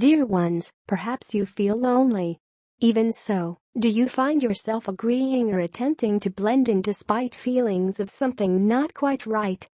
Dear ones, perhaps you feel lonely. Even so, do you find yourself agreeing or attempting to blend in despite feelings of something not quite right?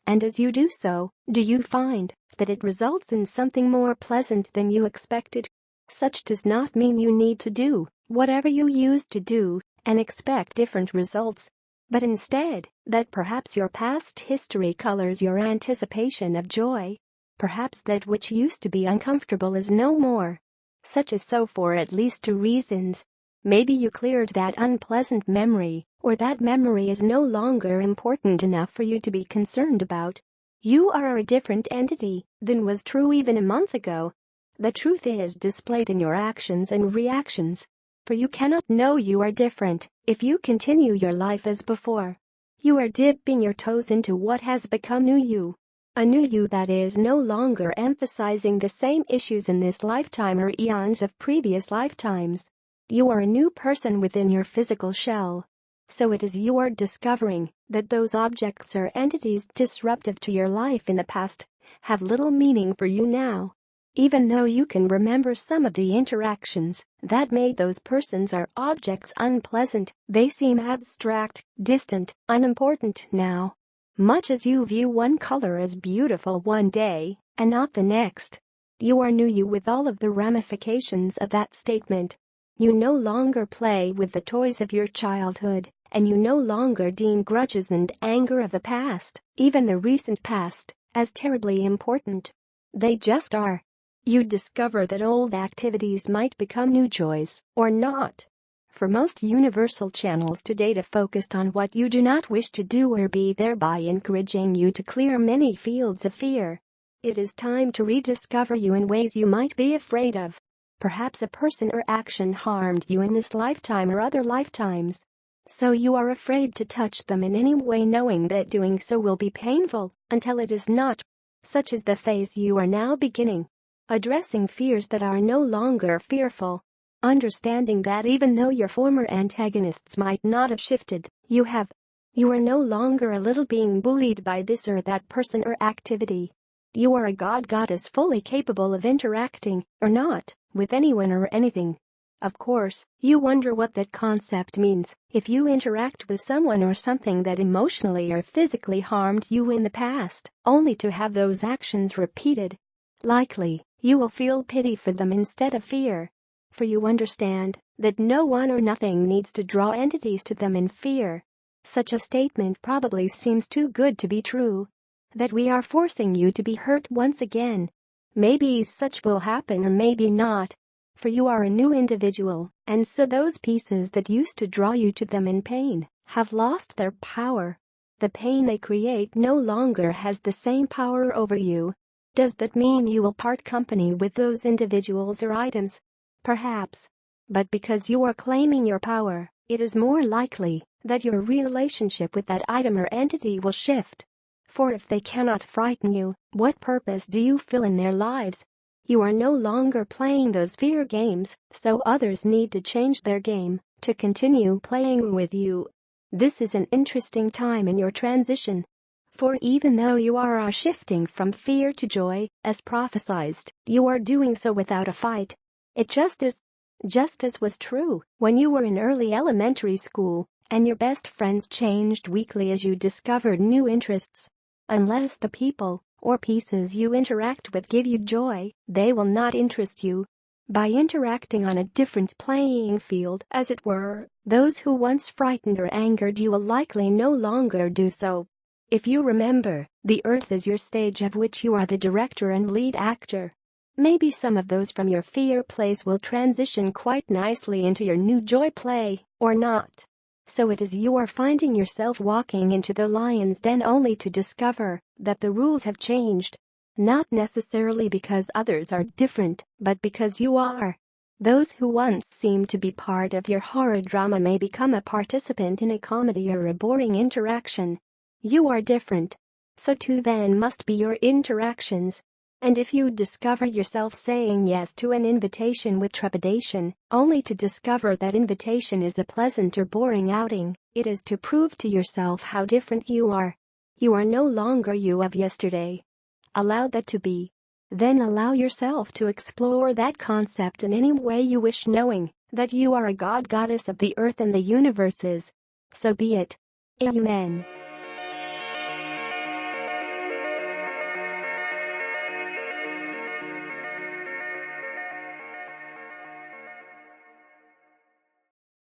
And as you do so, do you find that it results in something more pleasant than you expected? Such does not mean you need to do whatever you used to do and expect different results, but instead, that perhaps your past history colors your anticipation of joy. Perhaps that which used to be uncomfortable is no more. Such is so for at least two reasons. Maybe you cleared that unpleasant memory, or that memory is no longer important enough for you to be concerned about. You are a different entity than was true even a month ago. The truth is displayed in your actions and reactions. For you cannot know you are different if you continue your life as before. You are dipping your toes into what has become new you. A new you that is no longer emphasizing the same issues in this lifetime or eons of previous lifetimes. You are a new person within your physical shell. So it is you are discovering that those objects or entities disruptive to your life in the past have little meaning for you now. Even though you can remember some of the interactions that made those persons or objects unpleasant, they seem abstract, distant, unimportant now. Much as you view one color as beautiful one day and not the next. You are new you with all of the ramifications of that statement. You no longer play with the toys of your childhood, and you no longer deem grudges and anger of the past, even the recent past, as terribly important. They just are. You discover that old activities might become new joys, or not. For most universal channels to data focused on what you do not wish to do or be, thereby encouraging you to clear many fields of fear. It is time to rediscover you in ways you might be afraid of. Perhaps a person or action harmed you in this lifetime or other lifetimes. So you are afraid to touch them in any way, knowing that doing so will be painful until it is not. Such is the phase you are now beginning. Addressing fears that are no longer fearful. Understanding that even though your former antagonists might not have shifted, you have. You are no longer a little being bullied by this or that person or activity. You are a goddess fully capable of interacting, or not, with anyone or anything. Of course, you wonder what that concept means if you interact with someone or something that emotionally or physically harmed you in the past, only to have those actions repeated. Likely, you will feel pity for them instead of fear. For you understand that no one or nothing needs to draw entities to them in fear. Such a statement probably seems too good to be true. That we are forcing you to be hurt once again. Maybe such will happen or maybe not. For you are a new individual, and so those pieces that used to draw you to them in pain have lost their power. The pain they create no longer has the same power over you. Does that mean you will part company with those individuals or items? Perhaps. But because you are claiming your power, it is more likely that your relationship with that item or entity will shift. For if they cannot frighten you, what purpose do you fill in their lives? You are no longer playing those fear games, so others need to change their game to continue playing with you. This is an interesting time in your transition. For even though you are shifting from fear to joy, as prophesized, you are doing so without a fight. It just as was true when you were in early elementary school and your best friends changed weekly as you discovered new interests. Unless the people or pieces you interact with give you joy, they will not interest you. By interacting on a different playing field, as it were, those who once frightened or angered you will likely no longer do so. If you remember, the earth is your stage of which you are the director and lead actor. Maybe some of those from your fear plays will transition quite nicely into your new joy play, or not. So it is you are finding yourself walking into the lion's den only to discover that the rules have changed. Not necessarily because others are different, but because you are. Those who once seemed to be part of your horror drama may become a participant in a comedy or a boring interaction. You are different. So too then must be your interactions. And if you discover yourself saying yes to an invitation with trepidation, only to discover that invitation is a pleasant or boring outing, it is to prove to yourself how different you are. You are no longer you of yesterday. Allow that to be. Then allow yourself to explore that concept in any way you wish, knowing that you are a god, goddess of the earth and the universes. So be it. Amen.